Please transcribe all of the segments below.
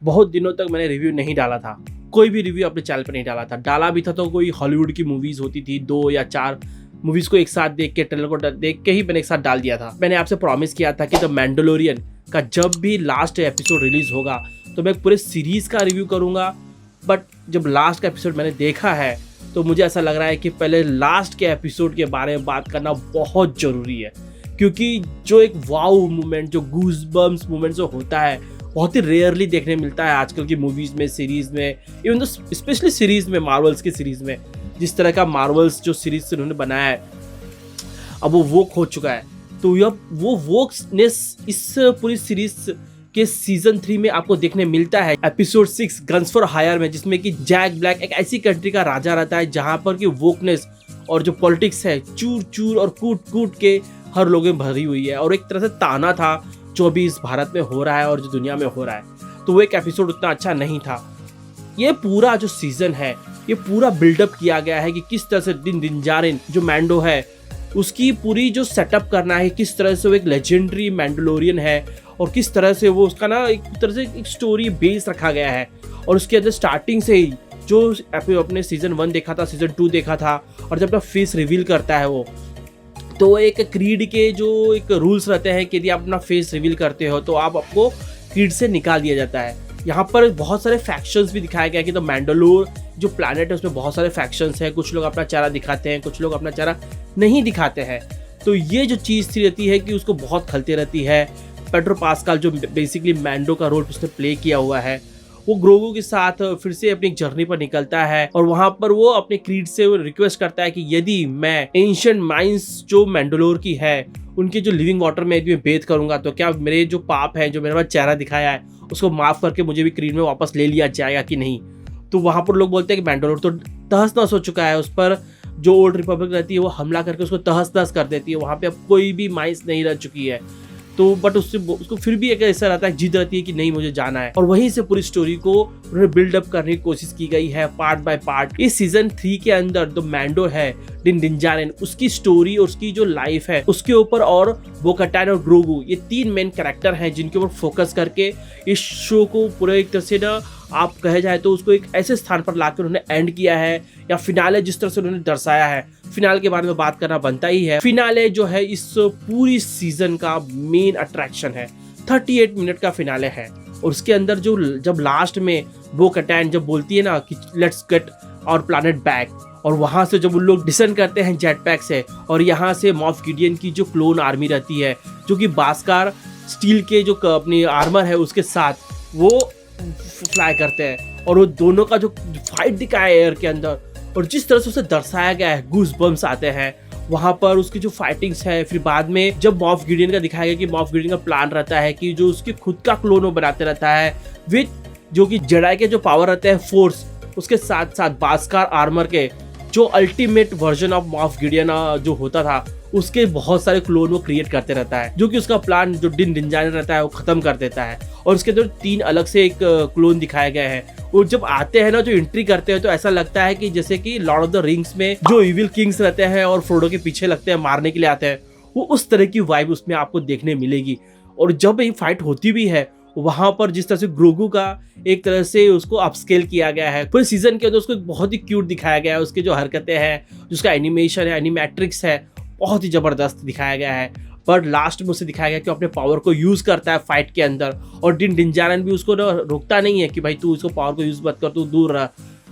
बहुत दिनों तक मैंने रिव्यू नहीं डाला था, कोई भी रिव्यू अपने चैनल पर नहीं डाला था। डाला भी था तो कोई हॉलीवुड की मूवीज़ होती थी, 2 या 4 मूवीज़ को एक साथ देख के, ट्रेलर को देख के ही मैंने एक साथ डाल दिया था। मैंने आपसे प्रॉमिस किया था कि द मैंडलोरियन का जब भी लास्ट एपिसोड रिलीज होगा तो मैं पूरे सीरीज़ का रिव्यू करूँगा। बट जब लास्ट का एपिसोड मैंने देखा है तो मुझे ऐसा लग रहा है कि पहले लास्ट के एपिसोड के बारे में बात करना बहुत ज़रूरी है, क्योंकि जो एक वाओ मोमेंट, जो गूज़बम्स मोमेंट जो होता है, बहुत ही रेयरली देखने मिलता है आजकल की मूवीज़ में, सीरीज़ में, इवन तो स्पेशली सीरीज़ में, मार्वल्स की सीरीज़ में। जिस तरह का मार्वल्स जो सीरीज़ से उन्होंने बनाया है, अब वो वोक हो चुका है। तो यह वो वोकनेस इस पूरी सीरीज़ के सीजन 3 में आपको देखने मिलता है एपिसोड 6 गन्स फॉर हायर में, जिसमें कि जैक ब्लैक एक ऐसी कंट्री का राजा रहता है जहां पर कि वोकनेस और जो पॉलिटिक्स है चूर चूर और कूट कूट के हर लोगों में भरी हुई है, और एक तरह से ताना था जो भी इस भारत में हो रहा है और जो दुनिया में हो रहा है। तो वो एक एपिसोड उतना अच्छा नहीं था। ये पूरा जो सीजन है, ये पूरा बिल्डअप किया गया है कि किस तरह से दिन दिनजारिन जो मैंडो है उसकी पूरी जो सेटअप करना है, किस तरह से वो एक लेजेंडरी मैंडलोरियन है और किस तरह से वो उसका ना एक तरह से एक स्टोरी बेस रखा गया है। और उसके अंदर स्टार्टिंग से ही जो अपने सीजन 1 देखा था, सीजन 2 देखा था, और जब अपना फेस रिवील करता है वो, तो एक क्रीड के जो एक रूल्स रहते हैं कि यदि आप अपना फेस रिवील करते हो तो आपको क्रीड से निकाल दिया जाता है। यहाँ पर बहुत सारे फैक्शंस भी दिखाया गया कि तो मैंडलोर जो प्लैनेट है उसमें बहुत सारे फैक्शंस हैं, कुछ लोग अपना चेहरा दिखाते हैं, कुछ लोग अपना चेहरा नहीं दिखाते हैं। तो ये जो चीज़ थी रहती है कि उसको बहुत खलती रहती है। पेड्रो पास्कल जो बेसिकली मैंडो का रोल उसने प्ले किया हुआ है, वो ग्रोगू के साथ फिर से अपनी जर्नी पर निकलता है और वहां पर वो अपने क्रीड से रिक्वेस्ट करता है कि यदि मैं एंशिएंट माइंस जो मैंडलोर की है उनके जो लिविंग वाटर में यदि मैं बेथ करूंगा तो क्या मेरे जो पाप है, जो मेरे पास चेहरा दिखाया है, उसको माफ करके मुझे भी क्रीड में वापस ले लिया जाएगा कि नहीं। तो वहां पर लोग बोलते हैं कि मैंडलोर तो तहस नहस हो चुका है, उस पर जो ओल्ड रिपब्लिक रहती है वो हमला करके उसको तहस नहस कर देती है, वहां पे अब कोई भी माइंस नहीं रह चुकी है। तो बट उसको फिर भी एक ऐसा रहता है, जिद रहती है कि नहीं मुझे जाना है, और वहीं से पूरी स्टोरी को उन्होंने बिल्डअप करने की कोशिश की गई है पार्ट बाय पार्ट। इस सीजन 3 के अंदर जो मैंडो है दिन दिनजारिन, उसकी स्टोरी और उसकी जो लाइफ है उसके ऊपर, और बो-कटान और ग्रोगू, ये 3 मेन कैरेक्टर हैं जिनके ऊपर फोकस करके इस शो को पूरे एक तरह से ना आप कहे जाए तो उसको एक ऐसे स्थान पर लाकर उन्होंने एंड किया है, या फिनाले जिस तरह से उन्होंने दर्शाया है। फिनाले के बारे में बात करना बनता ही है। फिनाले जो है इस पूरी सीजन का मेन अट्रैक्शन है। 38 मिनट का फिनाले है, और उसके अंदर जो जब लास्ट में बो-कटान जब बोलती है ना कि let's get our planet back, और वहां से जब उन लोग डिसेंड करते हैं जेट पैक से, और यहाँ से मॉफ गिडियन की जो क्लोन आर्मी रहती है जो कि बास्कार स्टील के जो अपनी आर्मर है उसके साथ वो फ्लाई करते हैं, और वो दोनों का जो फाइट दिखाया है एयर के अंदर और जिस तरह से उसे दर्शाया गया है, गूज बम्स आते हैं वहां पर। उसकी जो फाइटिंग्स है, फिर बाद में जब मॉफ गिडियन का दिखाया गया कि मॉफ गिडियन का प्लान रहता है कि जो उसके खुद का क्लोन वो बनाते रहता है विद जो कि जेडाई के जो पावर रहते हैं फोर्स, उसके साथ साथ बास्कार आर्मर के जो ultimate version of Moff Gideon जो होता था उसके बहुत सारे क्लोन वो क्रिएट करते रहता है, जो कि उसका प्लान जो दिन दिनजारिन रहता है वो खत्म कर देता है। और उसके अंदर 3 अलग से एक क्लोन दिखाए गए हैं। वो जब आते हैं ना, जो एंट्री करते हैं, तो ऐसा लगता है कि जैसे कि लॉर्ड ऑफ द रिंग्स में जो इविल किंग्स रहते हैं और फ्रोडो के पीछे लगते हैं, मारने के लिए आते हैं, वो उस तरह की वाइब उसमें आपको देखने मिलेगी। और जब ये फाइट होती भी है वहां पर जिस तरह से ग्रोगू का एक तरह से उसको अपस्केल किया गया है, पूरे सीजन के अंदर उसको बहुत ही क्यूट दिखाया गया है। उसकी जो हरकतें हैं, जिसका एनिमेशन है, एनिमेट्रिक्स है, बहुत ही जबरदस्त दिखाया गया है। पर लास्ट में उसे दिखाया गया कि अपने पावर को यूज करता है फाइट के अंदर, और दिन दिनजारिन भी उसको ना रोकता नहीं है कि भाई तू इसको पावर को यूज मत कर, तू दूर रह।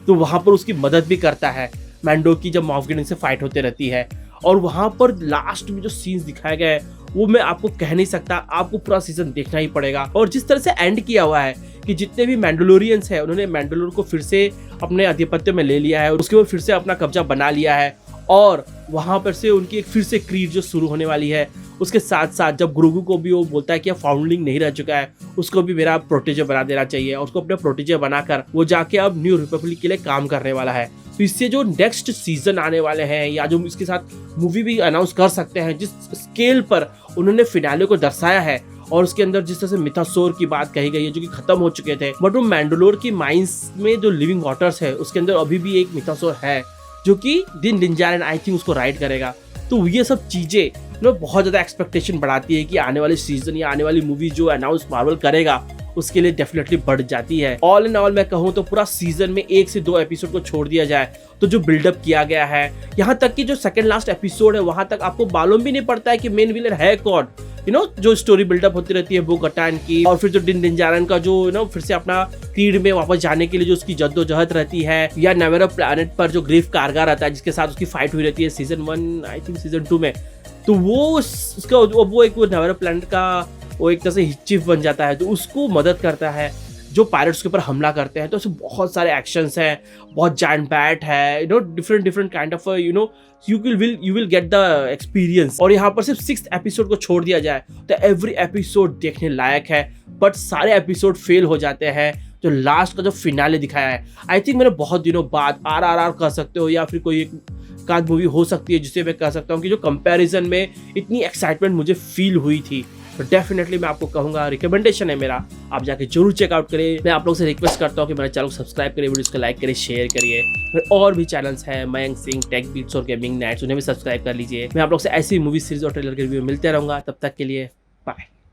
तो वहां पर उसकी मदद भी करता है मैंडो की जब मॉफ गिडियन से फाइट होते रहती है। और वहां पर लास्ट में जो सीन्स दिखाया गया है वो मैं आपको कह नहीं सकता, आपको पूरा सीजन देखना ही पड़ेगा। और जिस तरह से एंड किया हुआ है कि जितने भी मैंडलोरियंस हैं उन्होंने मैंडलोर को फिर से अपने आधिपत्य में ले लिया है, उसके बाद फिर से अपना कब्जा बना लिया है, और वहां पर से उनकी एक फिर से क्रीड जो शुरू होने वाली है। उसके साथ साथ जब ग्रोगू को भी वो बोलता है कि फाउंडलिंग नहीं रह चुका है, उसको भी मेरा प्रोटेजर बना देना चाहिए, और उसको अपने प्रोटेजर बनाकर वो जाके अब न्यू रिपब्लिक के लिए काम करने वाला है। तो इससे जो नेक्स्ट सीजन आने वाले हैं, या जो इसके साथ मूवी भी अनाउंस कर सकते हैं, जिस स्केल पर उन्होंने फिनाले को दर्शाया है, और उसके अंदर जिस तरह से मिथासोर की बात कही गई है जो कि खत्म हो चुके थे, बट वो मैंडलोर की माइंस में जो लिविंग वाटर्स है उसके अंदर अभी भी एक मिथासोर है जो कि दिन दिनजारिन आई थिंक उसको राइड करेगा। तो ये सब चीजें बहुत ज्यादा एक्सपेक्टेशन बढ़ाती है कि आने वाले सीजन या आने वाली मूवी जो अनाउंस मार्वल करेगा उसके लिए डेफिनेटली बढ़ जाती है। ऑल इन ऑल मैं कहूँ तो पूरा सीजन में 1 से 2 एपिसोड को छोड़ दिया जाए तो जो बिल्डअप किया गया है, यहाँ तक कि जो सेकंड लास्ट एपिसोड है वहां तक आपको मालूम भी नहीं पड़ता है कि मेन विलन है कौन। जो स्टोरी बिल्डअप होती रहती है बो-कटान की, और फिर जो दिन डिंजारन का जो फिर से अपना क्रीड में वापस जाने के लिए जो उसकी जद्दोजहद रहती है, या नेवेरा प्लैनेट पर जो ग्रीफ कारगा रहता है जिसके साथ उसकी फाइट हुई रहती है सीजन 1 आई थिंक सीजन 2 में, तो वो उसका वो एक नेवेरा प्लैनेट का वो एक तरह से चीफ बन जाता है, तो उसको मदद करता है जो पायरेट्स के ऊपर हमला करते हैं। तो उसमें बहुत सारे एक्शंस हैं, बहुत जायंट बैट है, different kind of you will get the experience. और यहाँ पर सिर्फ 6th एपिसोड को छोड़ दिया जाए तो एवरी एपिसोड देखने लायक है, बट सारे एपिसोड फेल हो जाते हैं। जो लास्ट का जो फिनाले दिखाया है, आई थिंक मैंने बहुत दिनों बाद RRR कह सकते हो या फिर कोई एक काद मूवी हो सकती है जिसे मैं कह सकता हूँ कि जो कंपैरिजन में इतनी एक्साइटमेंट मुझे फील हुई थी, तो डेफिनेटली मैं आपको कहूँगा, रिकमेंडेशन है मेरा, आप जाके जरूर चेकआउट करिए। मैं आप लोगों से रिक्वेस्ट करता हूँ कि मेरे चैनल को सब्सक्राइब करिए, वीडियोस को लाइक करिए, शेयर करिए। मेरे और भी चैनल्स हैं, मयंक सिंह, टेक बीट्स और गेमिंग नाइट्स, उन्हें भी सब्सक्राइब कर लीजिए। मैं आप लोग से ऐसी मूवी सीरीज और ट्रेलर के रिव्यू मिलते रहूँगा। तब तक के लिए बाय।